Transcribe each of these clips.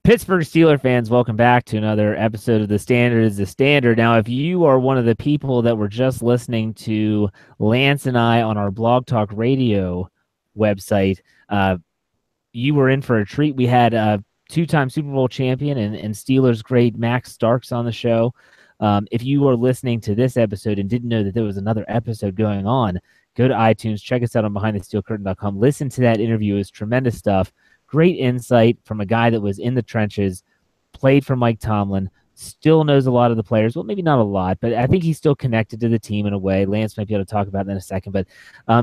Pittsburgh Steelers fans, welcome back to another episode of The Standard is the Standard. Now, if you are one of the people that were just listening to Lance and I on our Blog Talk Radio website, you were in for a treat. We had a two-time Super Bowl champion and Steelers great Max Starks on the show. If you are listening to this episode and didn't know that there was another episode going on, go to iTunes, check us out on BehindTheSteelCurtain.com. Listen to that interview. It's tremendous stuff. Great insight from a guy that was in the trenches, played for Mike Tomlin, still knows a lot of the players. Well, maybe not a lot, but I think he's still connected to the team in a way. Lance might be able to talk about that in a second. But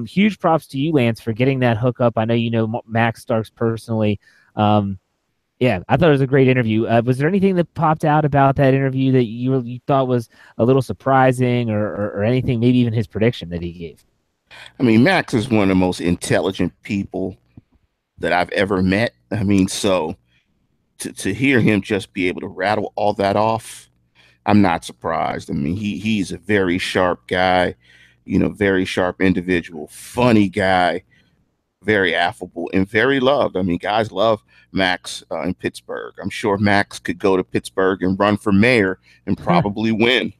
huge props to you, Lance, for getting that hookup. I know you know Max Starks personally. Yeah, I thought it was a great interview. Was there anything that popped out about that interview that you thought was a little surprising or anything, maybe even his prediction that he gave? I mean, Max is one of the most intelligent people that I've ever met. I mean, so to hear him just be able to rattle all that off, I'm not surprised. I mean, he's a very sharp guy, very sharp individual, funny guy, very affable and very loved. I mean, guys love Max in Pittsburgh. I'm sure Max could go to Pittsburgh and run for mayor and probably win.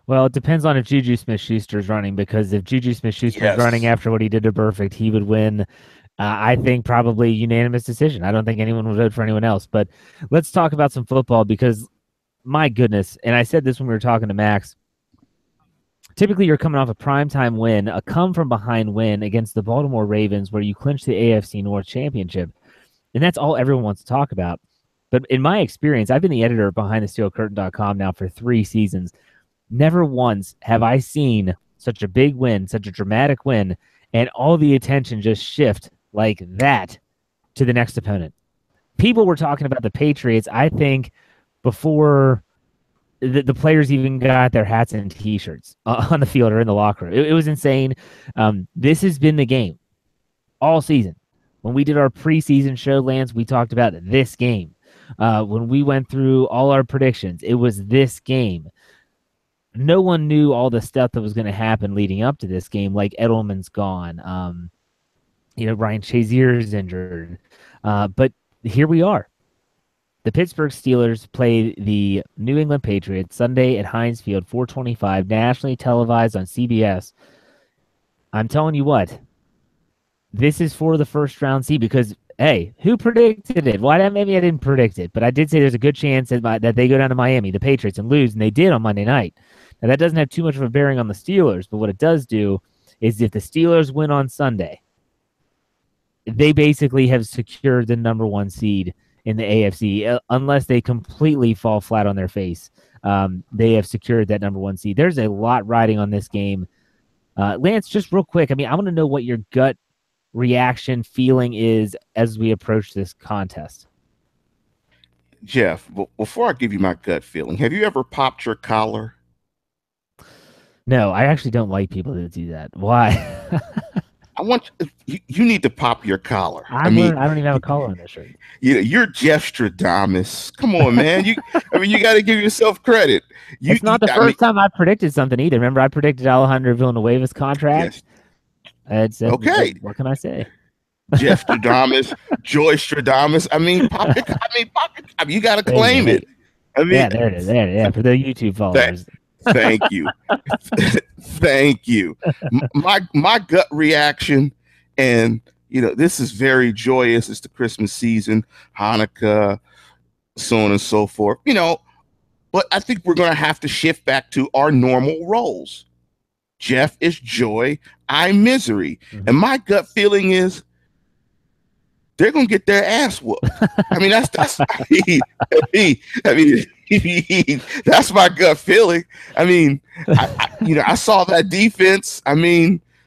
Well, it depends on if Juju Smith-Schuster's running, because if Juju Smith-Schuster's running after what he did to Perfect, he would win. I think probably unanimous decision. I don't think anyone would vote for anyone else. But let's talk about some football because, my goodness, and I said this when we were talking to Max, typically you're coming off a primetime win, a come-from-behind win against the Baltimore Ravens where you clinched the AFC North Championship. And that's all everyone wants to talk about. But in my experience, I've been the editor of BehindTheSteelCurtain.com now for 3 seasons. Never once have I seen such a big win, such a dramatic win, and all the attention just shift like that to the next opponent. People were talking about the Patriots, I think, before the players even got their hats and T-shirts on the field or in the locker room. It was insane. This has been the game all season. When we did our preseason show, Lance, we talked about this game. When we went through all our predictions, it was this game. No one knew all the stuff that was going to happen leading up to this game, like Edelman's gone. Ryan Shazier's injured. But here we are. The Pittsburgh Steelers play the New England Patriots Sunday at Heinz Field, 4:25, nationally televised on CBS. I'm telling you what, this is for the first round seed because, hey, who predicted it? Maybe I didn't predict it, but I did say there's a good chance that they go down to Miami, the Patriots, and lose, and they did on Monday night. Now, that doesn't have too much of a bearing on the Steelers, but what it does do is if the Steelers win on Sunday, they basically have secured the number 1 seed in the AFC, unless they completely fall flat on their face. They have secured that number 1 seed. There's a lot riding on this game. Lance, just real quick, I want to know what your gut reaction feeling is as we approach this contest. Jeff, before I give you my gut feeling, have you ever popped your collar? No, I actually don't like people that do that. Why? You need to pop your collar. I don't even have a collar on this shirt. You're Jeff Stradamus. Come on, man. You got to give yourself credit. It's not the first time I predicted something either. Remember, I predicted Alejandro Villanueva's contract. Yes. Okay. What can I say? Jeff Stradamus, Joy Stradamus. You got to claim it. Yeah, there it is. Yeah, for the YouTube followers. Thank you. Thank you. My gut reaction, and this is very joyous. It's the Christmas season, Hanukkah, so on and so forth. But I think we're going to have to shift back to our normal roles. Jeff is joy, I'm misery. Mm-hmm. And my gut feeling is they're going to get their ass whooped. That's my gut feeling. I saw that defense.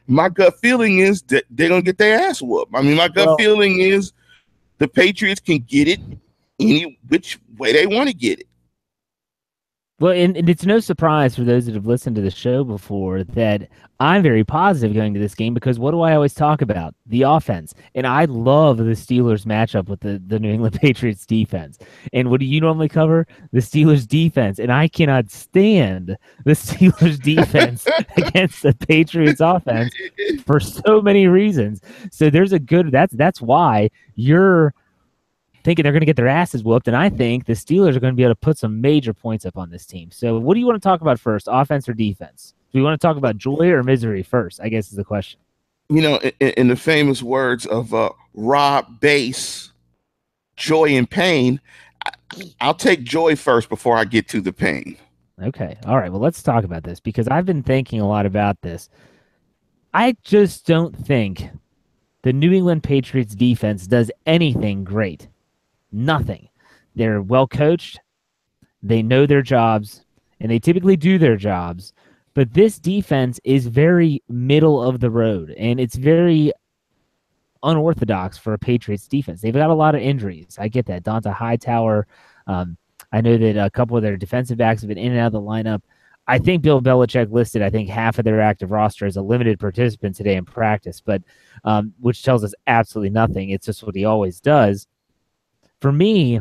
My gut feeling is that they're going to get their ass whooped. My gut feeling is the Patriots can get it any which way they want to get it. Well, and it's no surprise for those that have listened to the show before that I'm very positive going to this game because what do I always talk about? The offense. And I love the Steelers matchup with the New England Patriots defense. And what do you normally cover? The Steelers defense. And I cannot stand the Steelers defense against the Patriots offense for so many reasons. So there's a good, that's why you're thinking they're going to get their asses whooped, and I think the Steelers are going to be able to put some major points up on this team. So what do you want to talk about first, offense or defense? Do we want to talk about joy or misery first, I guess is the question. In the famous words of Rob Bass, joy and pain, I'll take joy first before I get to the pain. Okay. All right. Well, let's talk about this because I've been thinking a lot about this. I just don't think the New England Patriots defense does anything great. Nothing. They're well coached. They know their jobs, and they typically do their jobs. But this defense is very middle of the road, and it's very unorthodox for a Patriots defense. They've got a lot of injuries. I get that. Donta Hightower. I know that a couple of their defensive backs have been in and out of the lineup. I think Bill Belichick listed, I think, half of their active roster as a limited participant today in practice, but which tells us absolutely nothing. It's just what he always does. For me,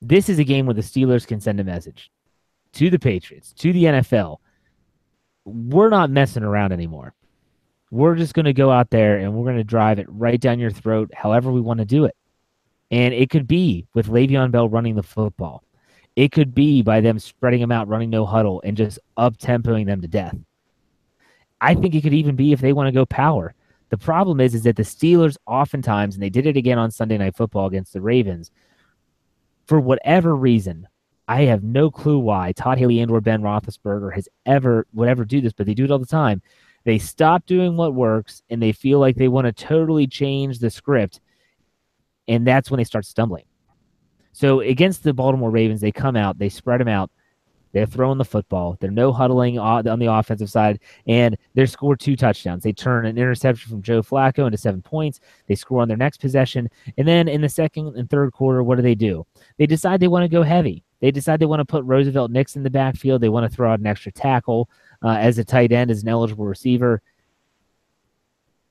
this is a game where the Steelers can send a message to the Patriots, to the NFL. We're not messing around anymore. We're just going to go out there and we're going to drive it right down your throat however we want to do it. And it could be with Le'Veon Bell running the football. It could be by them spreading them out, running no huddle, and just up-tempoing them to death. I think it could even be if they want to go power. The problem is that the Steelers oftentimes, and they did it again on Sunday Night Football against the Ravens, for whatever reason, I have no clue why Todd Haley and or Ben Roethlisberger would ever do this, but they do it all the time. They stop doing what works, and they feel like they want to totally change the script, and that's when they start stumbling. So against the Baltimore Ravens, they come out, they spread them out, they're throwing the football, they're no huddling on the offensive side, and they score 2 touchdowns. They turn an interception from Joe Flacco into 7 points. They score on their next possession, and then in the second and third quarter, what do? They decide they want to go heavy. They decide they want to put Roosevelt Nix in the backfield. They want to throw out an extra tackle as a tight end, as an eligible receiver.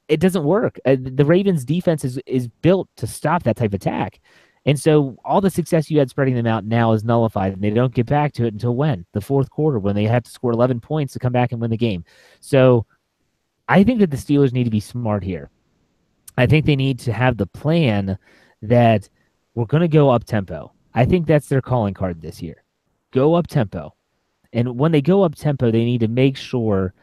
It doesn't work. The Ravens' defense is built to stop that type of attack. And so all the success you had spreading them out now is nullified, and they don't get back to it until when? The fourth quarter, when they have to score 11 points to come back and win the game. So I think that the Steelers need to be smart here. I think they need to have the plan that we're going to go up-tempo. I think that's their calling card this year. Go up-tempo. And when they go up-tempo, they need to make sure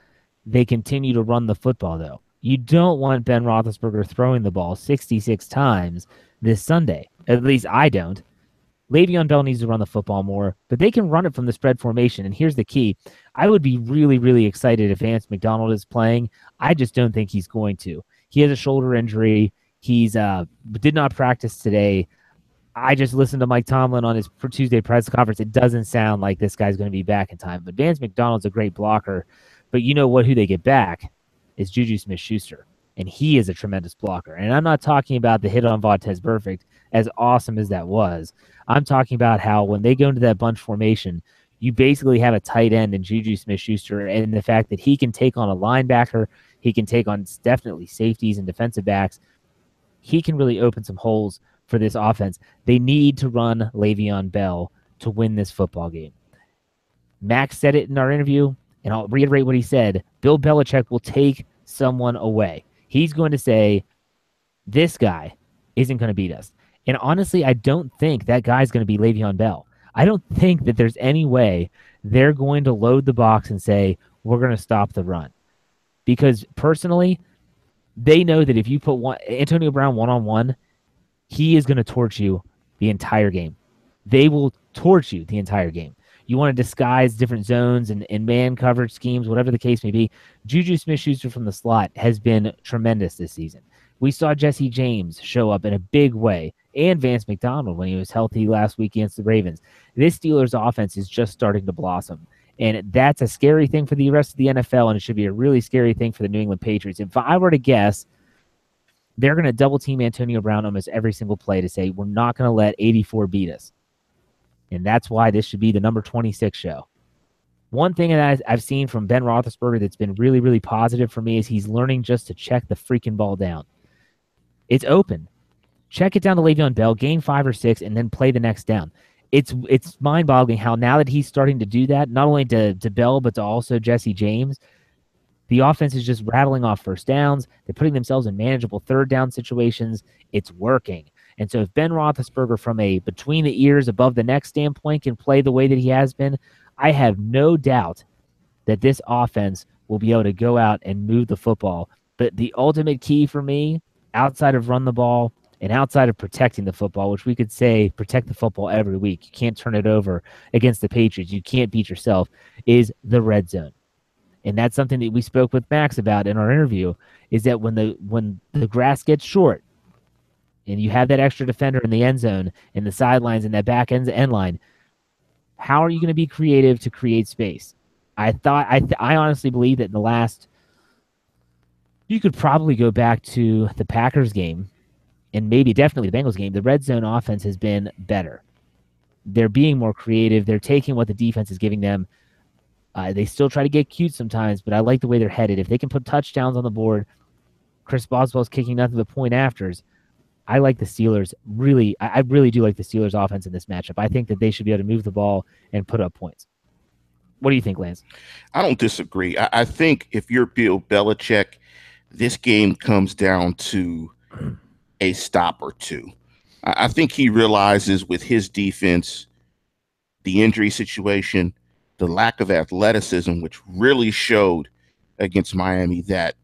they continue to run the football, though. You don't want Ben Roethlisberger throwing the ball 66 times this Sunday. At least I don't. Le'Veon Bell needs to run the football more, but they can run it from the spread formation. And here's the key. I would be really, really excited if Vance McDonald is playing. I just don't think he's going to. He has a shoulder injury. He's did not practice today. I just listened to Mike Tomlin on his Tuesday press conference. It doesn't sound like this guy's going to be back in time. But Vance McDonald's a great blocker. But you know what? Who they get back is Juju Smith-Schuster. And he is a tremendous blocker. And I'm not talking about the hit on Vontaze Burfict, as awesome as that was. I'm talking about how when they go into that bunch formation, you basically have a tight end in Juju Smith-Schuster, and the fact that he can take on a linebacker, he can take on definitely safeties and defensive backs. He can really open some holes for this offense. They need to run Le'Veon Bell to win this football game. Max said it in our interview, and I'll reiterate what he said. Bill Belichick will take someone away. He's going to say, this guy isn't going to beat us. And honestly, I don't think that guy's going to be Le'Veon Bell. I don't think that there's any way they're going to load the box and say, we're going to stop the run. Because personally, they know that if you put Antonio Brown one-on-one, he is going to torch you the entire game. They will torch you the entire game. You want to disguise different zones and man coverage schemes, whatever the case may be. Juju Smith-Schuster from the slot has been tremendous this season. We saw Jesse James show up in a big way, and Vance McDonald when he was healthy last week against the Ravens. This Steelers offense is just starting to blossom, and that's a scary thing for the rest of the NFL, and it should be a really scary thing for the New England Patriots. If I were to guess, they're going to double-team Antonio Brown almost every single play to say, we're not going to let 84 beat us. And that's why this should be the number 26 show. One thing that I've seen from Ben Roethlisberger that's been really, really positive for me is he's learning just to check the freaking ball down. It's open. Check it down to Le'Veon Bell, gain 5 or 6, and then play the next down. It's mind-boggling how now that he's starting to do that, not only to Bell, but to also Jesse James, the offense is just rattling off first downs. They're putting themselves in manageable third down situations. It's working. And so if Ben Roethlisberger from a between the ears, above the neck standpoint can play the way that he has been, I have no doubt that this offense will be able to go out and move the football. But the ultimate key for me, outside of run the ball and outside of protecting the football, which we could say protect the football every week, you can't turn it over against the Patriots, you can't beat yourself, is the red zone. And that's something that we spoke with Max about in our interview, is that when the grass gets short and you have that extra defender in the end zone and the sidelines and that back end line, how are you going to be creative to create space? I honestly believe that in the last, you could probably go back to the Packers game and maybe definitely the Bengals game. The red zone offense has been better. They're being more creative. They're taking what the defense is giving them. They still try to get cute sometimes, but I like the way they're headed. If they can put touchdowns on the board, Chris Boswell's kicking nothing but point afters. I like the Steelers. I really do like the Steelers offense in this matchup. I think that they should be able to move the ball and put up points. What do you think, Lance? I don't disagree. I think if you're Bill Belichick, this game comes down to a stop or two. I think he realizes with his defense, the injury situation, the lack of athleticism, which really showed against Miami, that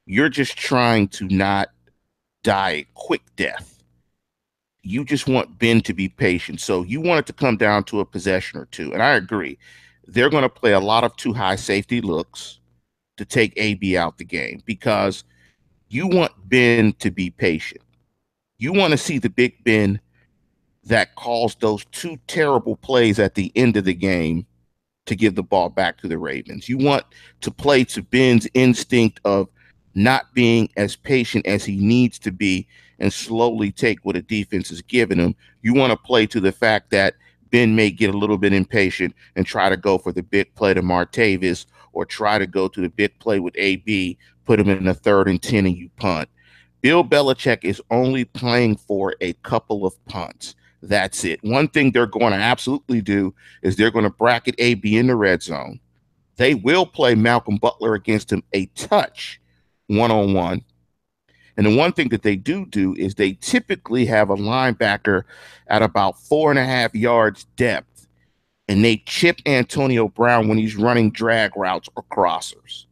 you're just trying to not die a quick death. You just want Ben to be patient. So you want it to come down to a possession or two. And I agree. They're going to play a lot of too high safety looks to take AB out the game because you want Ben to be patient. You want to see the Big Ben that calls those two terrible plays at the end of the game to give the ball back to the Ravens. You want to play to Ben's instinct of not being as patient as he needs to be and slowly take what a defense is giving him. You want to play to the fact that Ben may get a little bit impatient and try to go for the big play to Martavis or try to go to the big play with AB, put him in a 3rd and 10 and you punt. Bill Belichick is only playing for a couple of punts. That's it. One thing they're going to absolutely do is they're going to bracket AB in the red zone. They will play Malcolm Butler against him a touch one-on-one. And the one thing that they do is they typically have a linebacker at about 4.5 yards depth, and they chip Antonio Brown when he's running drag routes or crossers.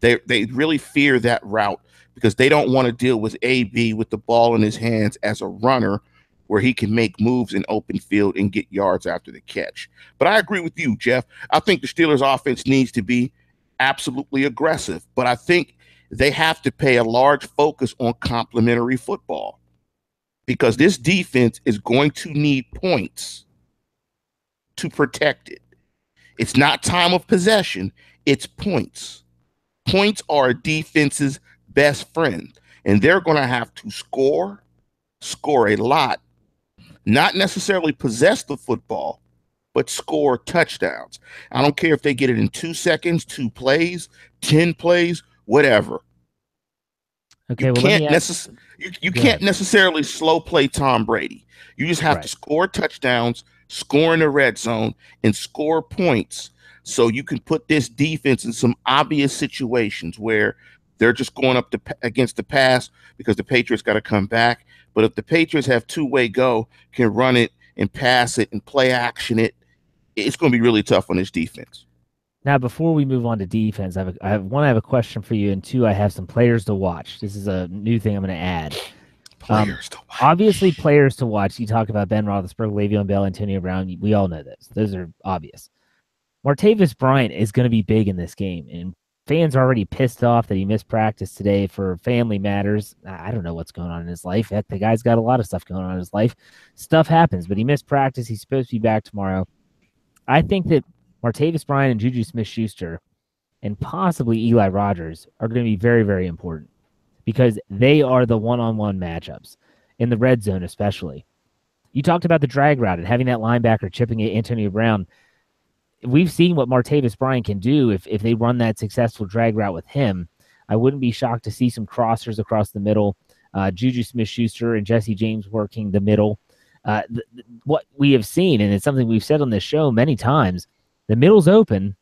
They really fear that route because they don't want to deal with AB with the ball in his hands as a runner where he can make moves in open field and get yards after the catch. But I agree with you, Jeff. I think the Steelers offense needs to be absolutely aggressive, but I think they have to pay a large focus on complementary football because this defense is going to need points to protect it. It's not time of possession, it's points. Points are a defense's best friend, and they're going to have to score a lot, not necessarily possess the football, but score touchdowns. I don't care if they get it in 2 seconds, 2 plays, 10 plays, whatever. Okay, you can't necessarily slow play Tom Brady. You just have to score touchdowns, score in the red zone, and score points so you can put this defense in some obvious situations where they're just going up against the pass because the Patriots got to come back. But if the Patriots have two-way go, can run it and pass it and play action it, it's going to be really tough on this defense. Now, before we move on to defense, I have a question for you, and 2, I have some players to watch. This is a new thing I'm going to add. Players to watch. Obviously, players to watch. You talk about Ben Roethlisberger, Le'Veon Bell, Antonio Brown. We all know those. Those are obvious. Martavis Bryant is going to be big in this game, and fans are already pissed off that he missed practice today for family matters. I don't know what's going on in his life. Heck, the guy's got a lot of stuff going on in his life. Stuff happens, but he missed practice. He's supposed to be back tomorrow. I think that Martavis Bryant and Juju Smith-Schuster and possibly Eli Rogers are going to be very, very important because they are the one-on-one matchups in the red zone especially. You talked about the drag route and having that linebacker chipping at Antonio Brown. We've seen what Martavis Bryant can do if they run that successful drag route with him. I wouldn't be shocked to see some crossers across the middle, Juju Smith-Schuster and Jesse James working the middle. What we have seen, and it's something we've said on this show many times, the middle's open.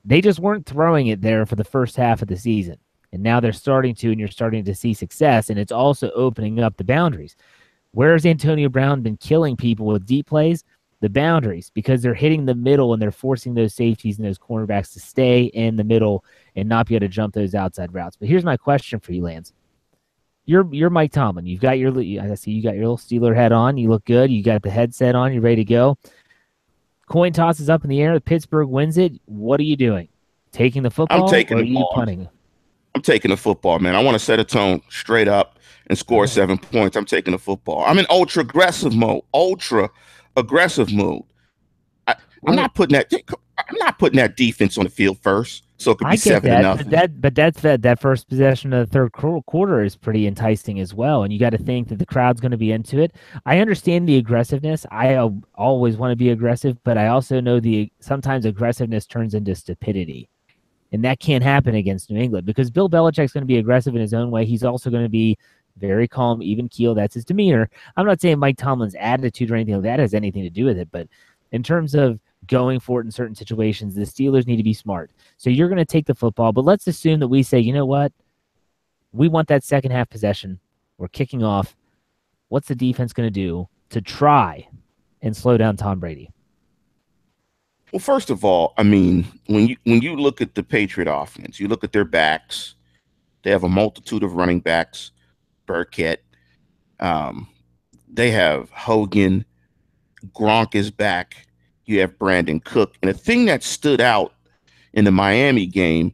They just weren't throwing it there for the first half of the season. And now they're starting to, and you're starting to see success, and it's also opening up the boundaries. Where's Antonio Brown been killing people with deep plays? The boundaries, because they're hitting the middle and they're forcing those safeties and those cornerbacks to stay in the middle and not be able to jump those outside routes. But here's my question for you, Lance. You're Mike Tomlin. You've got I see you got your little Steeler hat on. You look good. You got the headset on. You're ready to go. Coin tosses up in the air. Pittsburgh wins it. What are you doing? Taking the football? I'm taking or the are you ball. punting? I'm taking the football, man. I want to set a tone straight up and score 7 points. I'm taking the football. I'm in ultra aggressive mode. Ultra aggressive mode. I'm not putting that defense on the field first, so it could be 7-0. But that first possession of the third quarter is pretty enticing as well, and you got to think that the crowd's going to be into it. I understand the aggressiveness. I always want to be aggressive, but I also know sometimes aggressiveness turns into stupidity, and that can't happen against New England because Bill Belichick's going to be aggressive in his own way. He's also going to be very calm, even keel. That's his demeanor. I'm not saying Mike Tomlin's attitude or anything like that has anything to do with it, but in terms of going for it in certain situations, the Steelers need to be smart. So you're going to take the football, but let's assume that we say, you know what? We want that second half possession. We're kicking off. What's the defense going to do to try and slow down Tom Brady? Well, first of all, I mean, when you look at the Patriot offense, you look at their backs. They have a multitude of running backs. Burkett. They have Hogan. Gronk is back. You have Brandon Cook. And the thing that stood out in the Miami game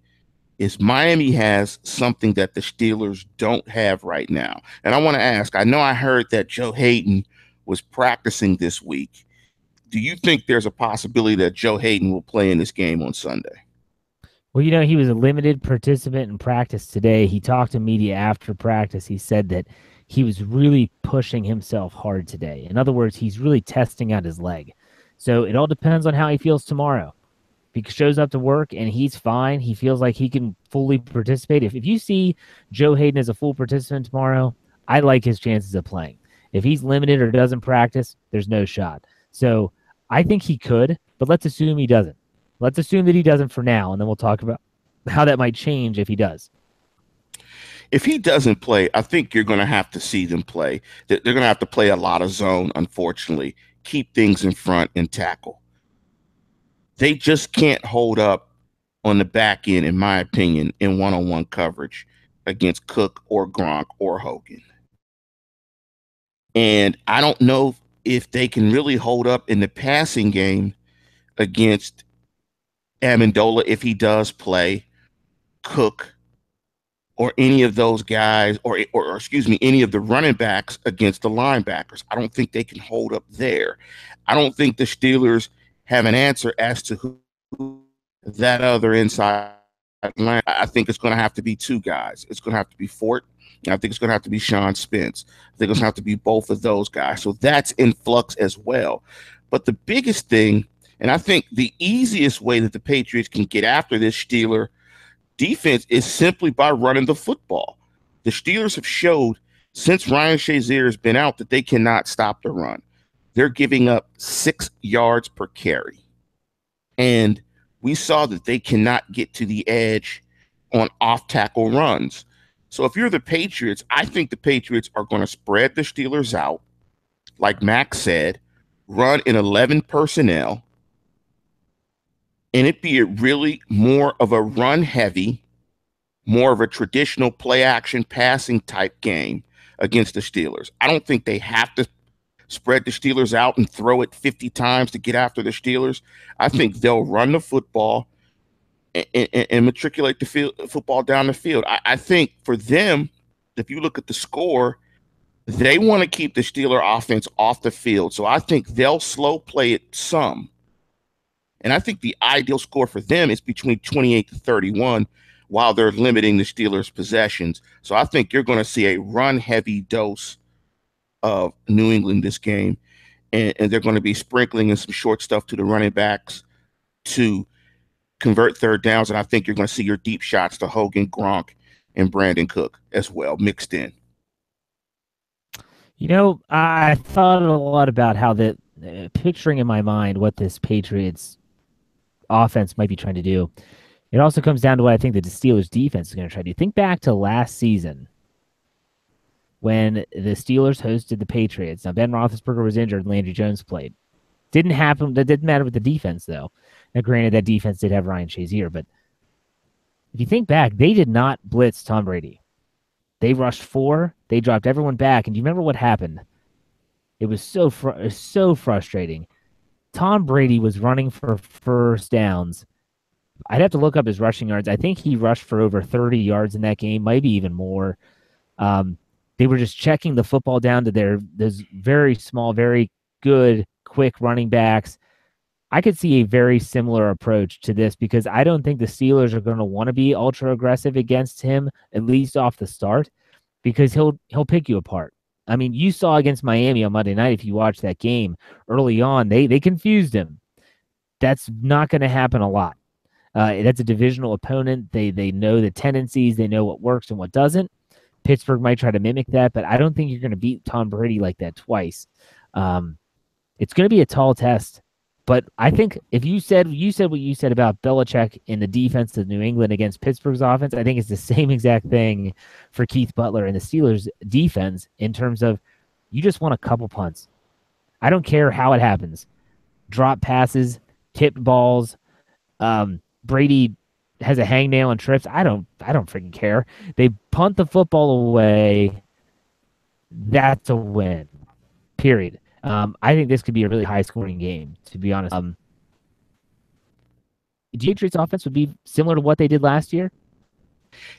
is Miami has something that the Steelers don't have right now. And I want to ask, I know I heard that Joe Hayden was practicing this week. Do you think there's a possibility that Joe Hayden will play in this game on Sunday? Well, he was a limited participant in practice today. He talked to media after practice. He said that he was really pushing himself hard today. In other words, he's really testing out his leg. So it all depends on how he feels tomorrow. If he shows up to work and he's fine, he feels like he can fully participate. If you see Joe Hayden as a full participant tomorrow, I like his chances of playing. If he's limited or doesn't practice, there's no shot. So I think he could, but let's assume he doesn't. Let's assume that he doesn't for now, and then we'll talk about how that might change if he does. If he doesn't play, I think you're going to have to see them play. They're going to have to play a lot of zone, unfortunately. Keep things in front and tackle. They just can't hold up on the back end, in my opinion, in one-on-one coverage against Cook or Gronk or Hogan. And I don't know if they can really hold up in the passing game against Amendola if he does play, Cook, or any of those guys, or excuse me, any of the running backs against the linebackers. I don't think they can hold up there. I don't think the Steelers have an answer as to who that other inside line. I think it's going to have to be two guys. It's going to have to be Fort, and I think it's going to have to be Sean Spence. I think it's going to have to be both of those guys. So that's in flux as well. But the biggest thing, and I think the easiest way that the Patriots can get after this Steeler defense is simply by running the football. The Steelers have showed since Ryan Shazier has been out that they cannot stop the run. They're giving up 6 yards per carry. And we saw that they cannot get to the edge on off-tackle runs. So if you're the Patriots, I think the Patriots are going to spread the Steelers out, like Max said, run in 11 personnel, and it be really more of a run-heavy, more of a traditional play-action passing type game against the Steelers. I don't think they have to spread the Steelers out and throw it 50 times to get after the Steelers. I think they'll run the football and matriculate the football down the field. I think for them, if you look at the score, they want to keep the Steeler offense off the field. So I think they'll slow play it some. And I think the ideal score for them is between 28-31 while they're limiting the Steelers' possessions. So I think you're going to see a run-heavy dose of New England this game. And they're going to be sprinkling in some short stuff to the running backs to convert third downs. And I think you're going to see your deep shots to Hogan, Gronk, and Brandon Cook as well mixed in. I thought a lot about how picturing in my mind what this Patriots offense might be trying to do. It also comes down to what I think the Steelers defense is going to try to do. Think back to last season when the Steelers hosted the Patriots. Now, Ben Roethlisberger was injured and Landry Jones played. Didn't happen. That didn't matter with the defense, though. Now, granted, that defense did have Ryan Shazier, but if you think back, they did not blitz Tom Brady. They rushed 4. They dropped everyone back. And do you remember what happened? It was so frustrating. Tom Brady was running for first downs. I'd have to look up his rushing yards. I think he rushed for over 30 yards in that game, maybe even more. They were just checking the football down to those very small, very good, quick running backs. I could see a very similar approach to this because I don't think the Steelers are going to want to be ultra aggressive against him, at least off the start, because he'll pick you apart. I mean, you saw against Miami on Monday night, if you watched that game early on, they confused him. That's not going to happen a lot. That's a divisional opponent. They know the tendencies. They know what works and what doesn't. Pittsburgh might try to mimic that, but I don't think you're going to beat Tom Brady like that twice. It's going to be a tall test. But I think if you said what you said about Belichick in the defense of New England against Pittsburgh's offense, I think it's the same exact thing for Keith Butler and the Steelers' defense in terms of you just want a couple punts. I don't care how it happens. Drop passes, tipped balls, Brady has a hangnail and trips. I don't freaking care. They punt the football away. That's a win. Period. I think this could be a really high-scoring game, to be honest. Patriots offense would be similar to what they did last year.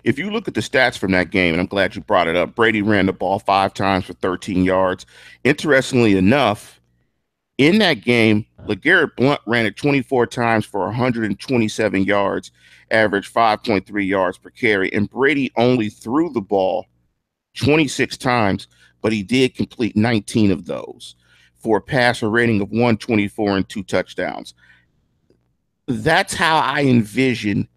If you look at the stats from that game, and I'm glad you brought it up, Brady ran the ball 5 times for 13 yards. Interestingly enough, in that game, LeGarrette Blount ran it 24 times for 127 yards, averaged 5.3 yards per carry, and Brady only threw the ball 26 times, but he did complete 19 of those for a passer rating of 124 and 2 touchdowns. That's how I envision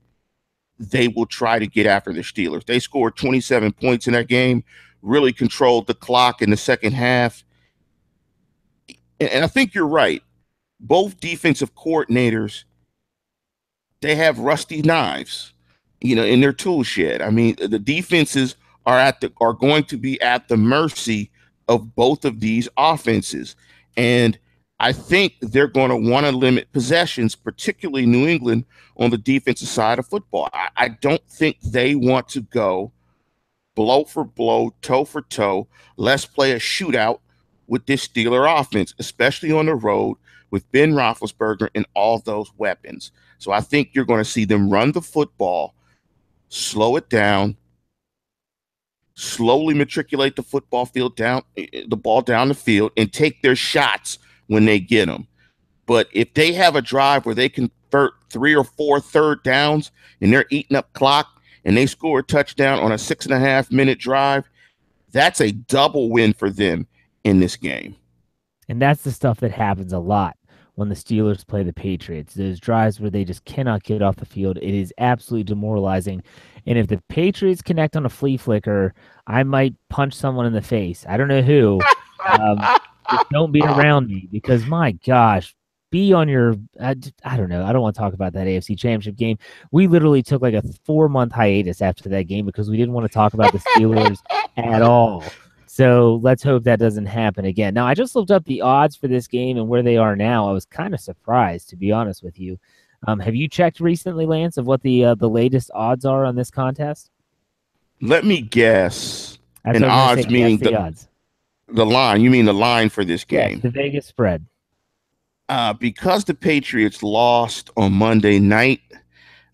they will try to get after the Steelers. They scored 27 points in that game, really controlled the clock in the second half. And I think you're right. Both defensive coordinators, they have rusty knives, in their tool shed. I mean, the defenses are going to be at the mercy of both of these offenses. And I think they're going to want to limit possessions, particularly New England on the defensive side of football. I don't think they want to go blow for blow, toe for toe. Let's play a shootout with this Steeler offense, especially on the road with Ben Roethlisberger and all those weapons. So I think you're going to see them run the football, slow it down, slowly matriculate the ball down the field, and take their shots when they get them. But if they have a drive where they convert 3 or 4 third downs and they're eating up clock and they score a touchdown on a 6.5-minute drive, that's a double win for them in this game. And that's the stuff that happens a lot when the Steelers play the Patriots. Those drives where they just cannot get off the field. It is absolutely demoralizing. And if the Patriots connect on a flea flicker, I might punch someone in the face. I don't know who. Just don't be around me because, my gosh, be on your I don't know. I don't want to talk about that AFC Championship game. We literally took like a 4-month hiatus after that game because we didn't want to talk about the Steelers at all. So let's hope that doesn't happen again. Now, I just looked up the odds for this game and where they are now. I was kind of surprised, to be honest with you. Have you checked recently, Lance, of what the latest odds are on this contest? Let me guess. And odds meaning the odds. The line. You mean the line for this game? Yes, the Vegas spread. Because the Patriots lost on Monday night,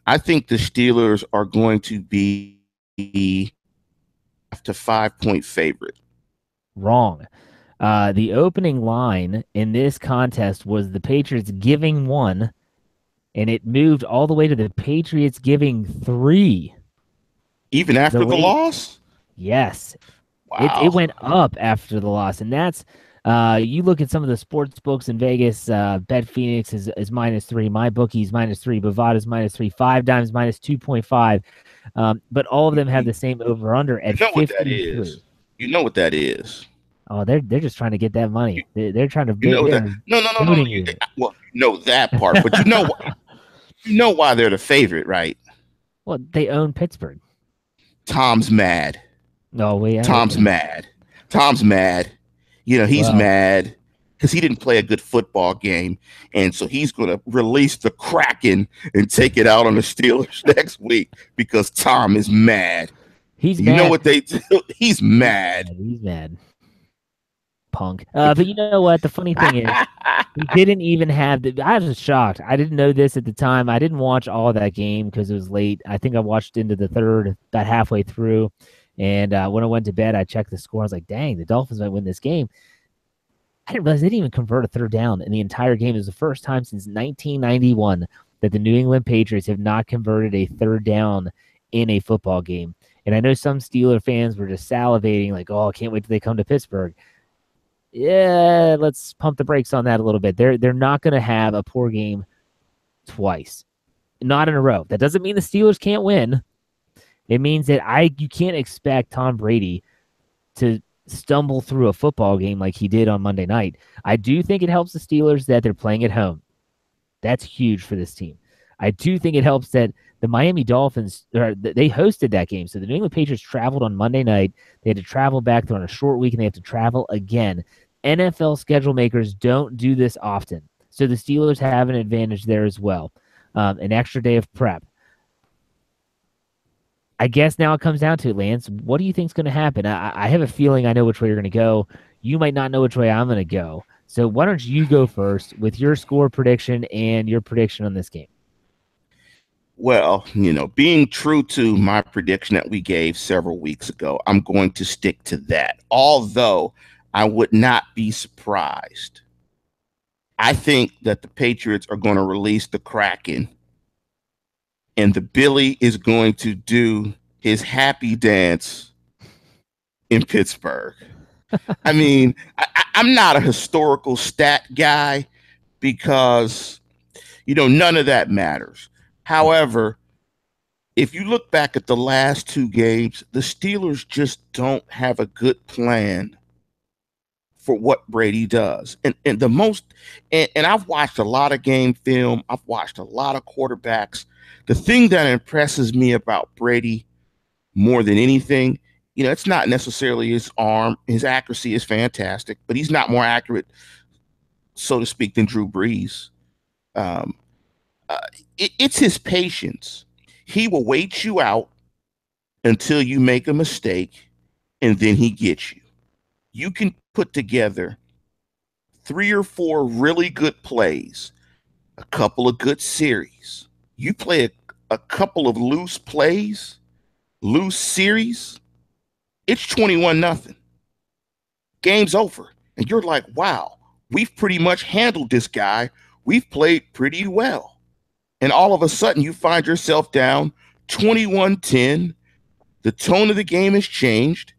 I think the Steelers are going to be to 5-point favorite. Wrong. The opening line in this contest was the Patriots giving 1, and it moved all the way to the Patriots giving 3. Even after the loss? Yes. Wow. It went up after the loss, and that's you look at some of the sports books in Vegas. Bet Phoenix is -3, MyBookie's -3, Bovada's -3, 5 Dimes -2.5. But all of them have the same over/under at 53. What that is? You know what that is? Oh, they're just trying to get that money. They're trying to. No. Well, you know that part, but you know why they're the favorite, right? Well, they own Pittsburgh. Tom's mad. No, Tom's mad. Tom's mad. He's Well, mad because he didn't play a good football game. And so he's going to release the Kraken and take it out on the Steelers next week because Tom is mad. he's You know mad. what they do? He's He's mad. mad. He's mad. Punk. But you know what? The funny thing is, he didn't even have the. I was shocked. I didn't know this at the time. I didn't watch all of that game because it was late. I think I watched into the third, about halfway through. And when I went to bed, I checked the score. I was like, dang, the Dolphins might win this game. I didn't realize they didn't even convert a third down in the entire game. It was the first time since 1991 that the New England Patriots have not converted a third down in a football game. And I know some Steeler fans were just salivating, like, oh, I can't wait till they come to Pittsburgh. Yeah, let's pump the brakes on that a little bit. They're not going to have a poor game twice, not in a row. That doesn't mean the Steelers can't win. It means that you can't expect Tom Brady to stumble through a football game like he did on Monday night. I do think it helps the Steelers that they're playing at home. That's huge for this team. I do think it helps that the Miami Dolphins, they hosted that game. So the New England Patriots traveled on Monday night. They had to travel back. They're on a short week, and they have to travel again. NFL schedule makers don't do this often. So the Steelers have an advantage there as well. An extra day of prep. I guess now it comes down to it, Lance. What do you think is going to happen? I have a feeling I know which way you're going to go. You might not know which way I'm going to go. So why don't you go first with your score prediction and your prediction on this game? Well, being true to my prediction that we gave several weeks ago, I'm going to stick to that. Although I would not be surprised. I think that the Patriots are going to release the Kraken and the Billy is going to do his happy dance in Pittsburgh. I mean, I'm not a historical stat guy because, none of that matters. However, if you look back at the last two games, the Steelers just don't have a good plan for what Brady does. And I've watched a lot of game film. I've watched a lot of quarterbacks. The thing that impresses me about Brady more than anything, it's not necessarily his arm. His accuracy is fantastic, but he's not more accurate, so to speak, than Drew Brees. It's his patience. He will wait you out until you make a mistake, and then he gets you. You can put together 3 or 4 really good plays, a couple of good series. You play a couple of loose plays, loose series, it's 21-0. Game's over. And you're like, wow, we've pretty much handled this guy. We've played pretty well. And all of a sudden you find yourself down 21-10. The tone of the game has changed.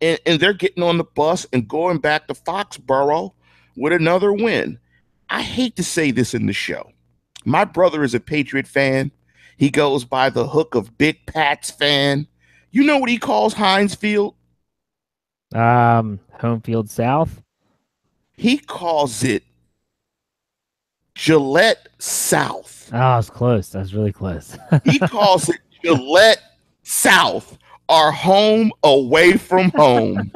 And they're getting on the bus and going back to Foxborough with another win. I hate to say this in the show. My brother is a Patriot fan. He goes by the hook of Big Pat's fan. You know what he calls Heinz Field? Home field south. He calls it Gillette South. Oh, I was close. I was really close. He calls it Gillette South, our home away from home.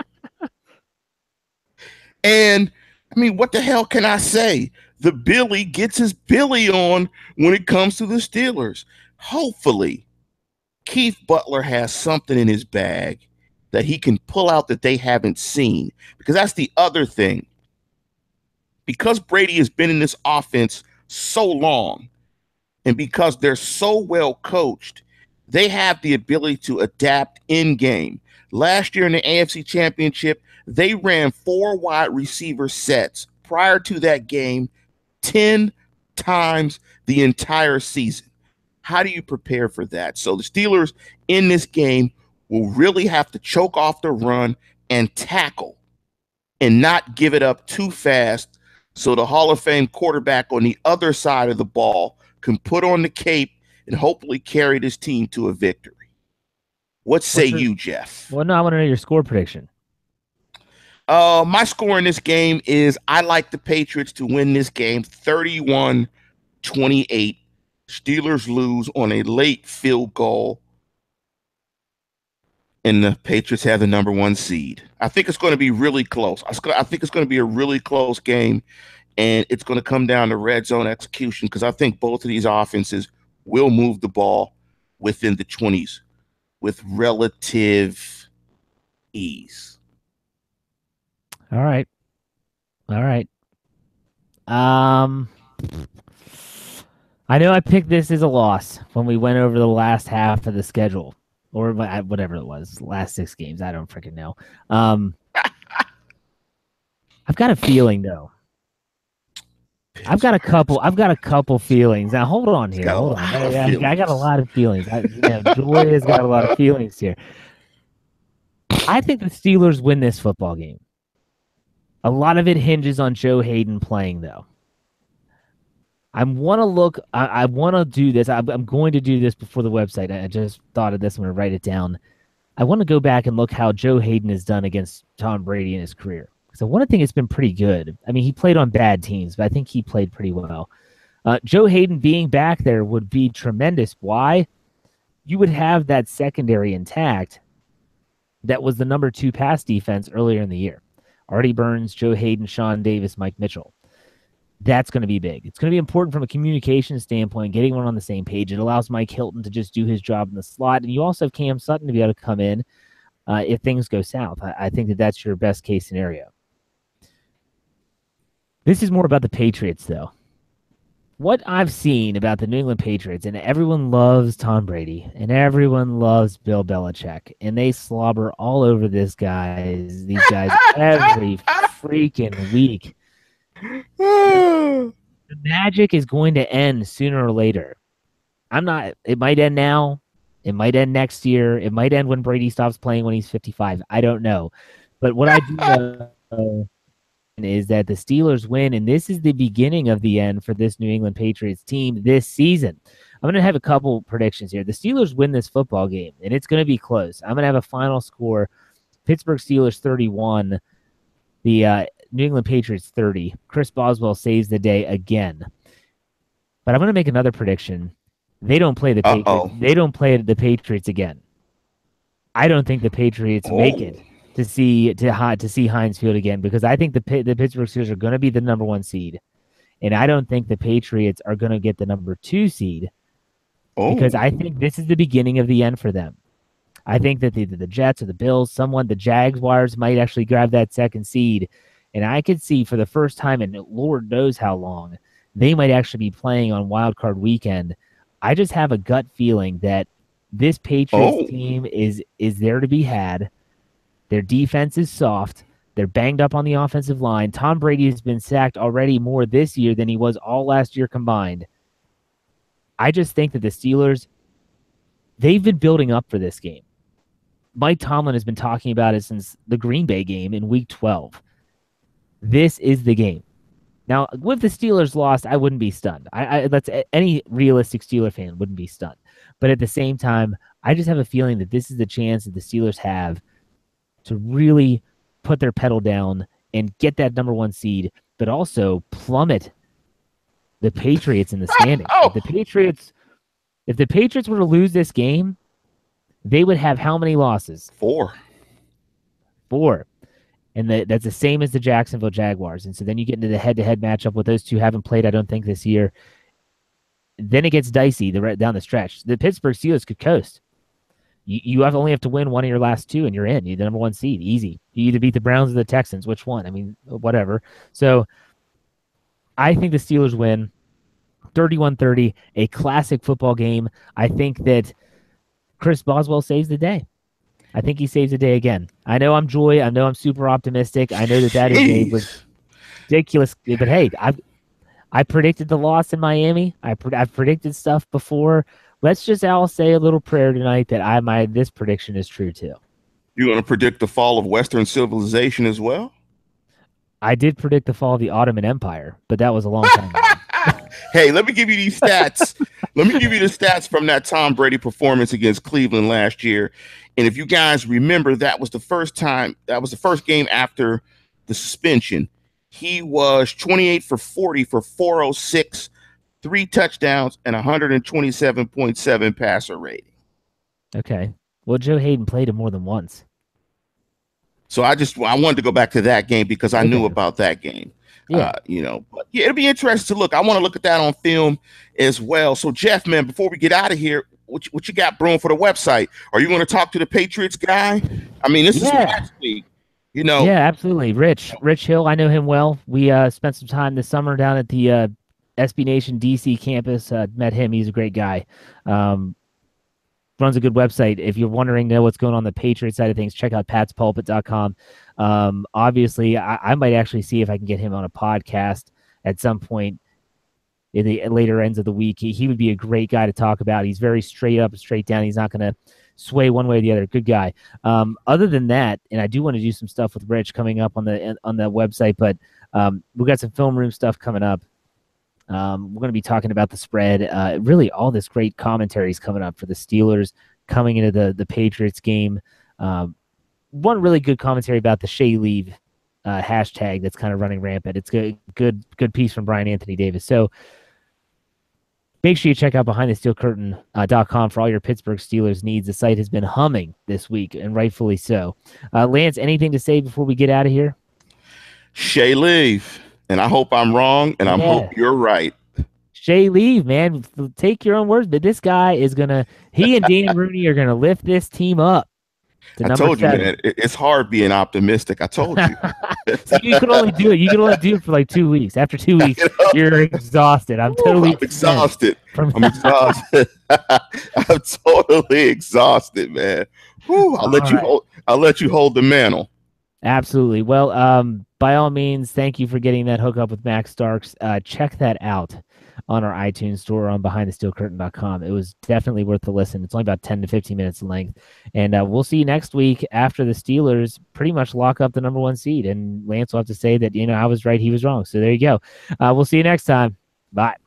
And I mean, what the hell can I say? The Billy gets his Billy on when it comes to the Steelers. Hopefully, Keith Butler has something in his bag that he can pull out that they haven't seen. Because that's the other thing. Because Brady has been in this offense so long, and because they're so well coached, they have the ability to adapt in game. Last year in the AFC Championship, they ran 4 wide receiver sets prior to that game 10 times the entire season. How do you prepare for that? So the Steelers in this game will really have to choke off the run and tackle and not give it up too fast so the Hall of Fame quarterback on the other side of the ball can put on the cape and hopefully carry this team to a victory. What say you, Jeff? Well, no, I want to know your score prediction. My score in this game is I like the Patriots to win this game 31-28. Steelers lose on a late field goal. And the Patriots have the number 1 seed. I think it's going to be really close. I think it's going to be a really close game, and it's going to come down to red zone execution because I think both of these offenses will move the ball within the 20s with relative ease. All right. I know I picked this as a loss when we went over the last half of the schedule, or whatever it was, last 6 games. I don't freaking know. I've got a feeling though. I've got a couple feelings. Now hold on here. Hold on. I got a lot of feelings. Joy has got a lot of feelings here. I think the Steelers win this football game. A lot of it hinges on Joe Hayden playing, though. I want to do this. I'm going to do this before the website. I just thought of this. I'm going to write it down. I want to go back and look how Joe Hayden has done against Tom Brady in his career. So one thing it's been pretty good. I mean, he played on bad teams, but I think he played pretty well. Joe Hayden being back there would be tremendous. Why? You would have that secondary intact that was the number 2 pass defense earlier in the year. Artie Burns, Joe Hayden, Sean Davis, Mike Mitchell. That's going to be big. It's going to be important from a communication standpoint, getting one on the same page. It allows Mike Hilton to just do his job in the slot, and you also have Cam Sutton to be able to come in if things go south. I think that's your best case scenario. This is more about the Patriots, though. What I've seen about the New England Patriots, and everyone loves Tom Brady, and everyone loves Bill Belichick, and they slobber all over these guys every freaking week. The magic is going to end sooner or later. It might end now. It might end next year. It might end when Brady stops playing when he's 55. I don't know. But what I do know is that the Steelers win, and this is the beginning of the end for this New England Patriots team this season. I'm going to have a couple predictions here. The Steelers win this football game, and it's going to be close. I'm going to have a final score, Pittsburgh Steelers 31, the New England Patriots 30. Chris Boswell saves the day again. But I'm going to make another prediction. They don't play the Patriots. They don't play the Patriots again. I don't think the Patriots make it to see Heinz Field again, because I think the Pittsburgh Steelers are going to be the number 1 seed, and I don't think the Patriots are going to get the number 2 seed because I think this is the beginning of the end for them. I think that the Jets or the Bills, the Jaguars might actually grab that 2nd seed, and I could see for the first time in Lord knows how long they might actually be playing on Wild Card Weekend. I just have a gut feeling that this Patriots team is there to be had. Their defense is soft. They're banged up on the offensive line. Tom Brady has been sacked already more this year than he was all last year combined. I just think that the Steelers, they've been building up for this game. Mike Tomlin has been talking about it since the Green Bay game in Week 12. This is the game. Now, with the Steelers lost, I wouldn't be stunned. Any realistic Steeler fan wouldn't be stunned. But at the same time, I just have a feeling that this is the chance that the Steelers have to really put their pedal down and get that number 1 seed, but also plummet the Patriots in the standings. If the Patriots were to lose this game, they would have how many losses? 4. And that's the same as the Jacksonville Jaguars. And so then you get into the head-to-head matchup with those two haven't played, I don't think, this year. Then it gets dicey down the stretch. The Pittsburgh Steelers could coast. You only have to win one of your last 2, and you're in. You're the number 1 seed. Easy. You either beat the Browns or the Texans. Which one? I mean, whatever. So I think the Steelers win 31-30, a classic football game. I think that Chris Boswell saves the day. I think he saves the day again. I know I'm Joy. I know I'm super optimistic. I know that is a ridiculous. But hey, I predicted the loss in Miami. I've predicted stuff before. Let's just all say a little prayer tonight that this prediction is true too. You're going to predict the fall of Western civilization as well? I did predict the fall of the Ottoman Empire, but that was a long time ago. Hey, let me give you these stats. Let me give you the stats from that Tom Brady performance against Cleveland last year. And if you guys remember, that was the first game after the suspension. He was 28 for 40 for 406, 3 touchdowns, and 127.7 passer rating. Okay. Well, Joe Hayden played him more than once. So I wanted to go back to that game because I knew about that game. Yeah. But yeah, it'll be interesting to look. I want to look at that on film as well. So Jeff, man, before we get out of here, what you got brewing for the website? Are you going to talk to the Patriots guy? I mean, this is Pat's week. Yeah, absolutely. Rich Hill, I know him well. We spent some time this summer down at the SB Nation DC campus. Met him. He's a great guy. Runs a good website. If you're wondering what's going on the Patriots side of things, check out patspulpit.com. Obviously, I might actually see if I can get him on a podcast at some point in the later ends of the week. He would be a great guy to talk about. He's very straight up and straight down. He's not going to sway one way or the other. Good guy. Other than that, and I do want to do some stuff with Rich coming up on the website, but we've got some film room stuff coming up. We're going to be talking about the spread. Really, all this great commentary is coming up for the Steelers coming into the Patriots game. One really good commentary about the Shea Leave hashtag that's kind of running rampant. It's good piece from Brian Anthony Davis. So make sure you check out BehindTheSteelCurtain.com for all your Pittsburgh Steelers needs. The site has been humming this week, and rightfully so. Lance, anything to say before we get out of here? Shea Leave. And I hope I'm wrong, and I hope you're right. Shea Leave, man. Take your own words, but this guy is he and Dan Rooney are going to lift this team up. I told you, man, it's hard being optimistic. I told you. So you could only do it. You could only do it for like 2 weeks. After 2 weeks, you're exhausted. I'm exhausted. I'm exhausted. I'm totally exhausted, man. Whew, I'll let you hold the mantle. Absolutely. Well, by all means, thank you for getting that hookup with Max Starks. Check that out on our iTunes store on BehindTheSteelCurtain.com. It was definitely worth the listen. It's only about 10 to 15 minutes in length. And we'll see you next week after the Steelers pretty much lock up the number 1 seed. And Lance will have to say that, I was right, he was wrong. So there you go. We'll see you next time. Bye.